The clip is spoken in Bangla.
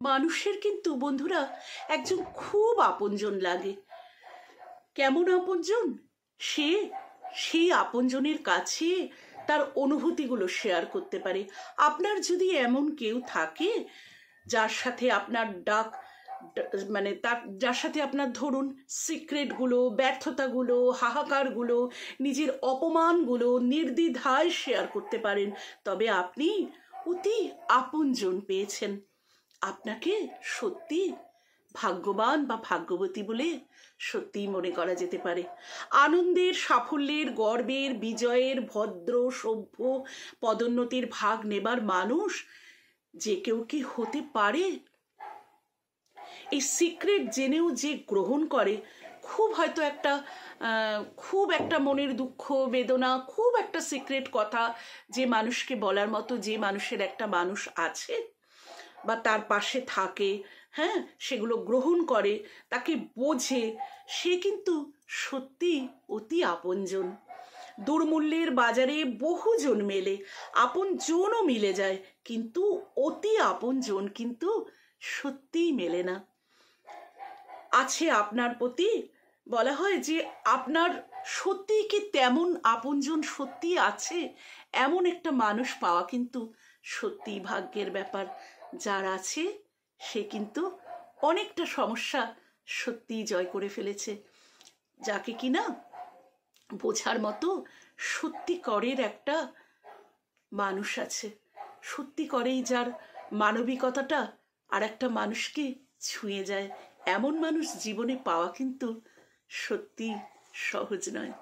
মানুষের কিন্তু বন্ধুরা একজন খুব আপনজন লাগে। কেমন আপনজন? সেই আপনজনের কাছে তার অনুভূতিগুলো শেয়ার করতে পারে। আপনার যদি এমন কেউ থাকে যার সাথে আপনার যার সাথে আপনার ধরুন সিক্রেটগুলো, ব্যর্থতাগুলো, হাহাকারগুলো, নিজের অপমানগুলো নির্দ্বিধায় শেয়ার করতে পারেন, তবে আপনি অতি আপনজন পেয়েছেন। আপনাকে সত্যি ভাগ্যবান বা ভাগ্যবতী বলে সত্যিই মনে করা যেতে পারে। আনন্দের, সাফল্যের, গর্বের, বিজয়ের, ভদ্র, সভ্য, পদোন্নতির ভাগ নেবার মানুষ যে কেউ কি হতে পারে? এই সিক্রেট জেনেও যে গ্রহণ করে, খুব একটা মনের দুঃখ বেদনা, খুব একটা সিক্রেট কথা যে মানুষকে বলার মতো যে মানুষের একটা মানুষ আছে বা তার পাশে থাকে, হ্যাঁ, সেগুলো গ্রহণ করে, তাকে বোঝে, সে কিন্তু সত্যি অতি আপনজন। দুর্মূল্যের বাজারে বহুজন মেলে, আপনজনও মিলে যায়, কিন্তু অতি আপনজন কিন্তু সত্যিই মেলে না। আছে আপনার প্রতি, বলা হয় যে আপনার সত্যি কি তেমন আপনজন সত্যি আছে, এমন একটা মানুষ পাওয়া কিন্তু সত্যিই ভাগ্যের ব্যাপার। যার আছে সে কিন্তু অনেকটা সমস্যা সত্যিই জয় করে ফেলেছে, যাকে কিনা বোঝার মতো সত্যিকরের একটা মানুষ আছে, সত্যিকরেই যার মানবিকতাটা আর একটা মানুষকে ছুঁয়ে যায়, এমন মানুষ জীবনে পাওয়া কিন্তু সত্যি সহজ নয়।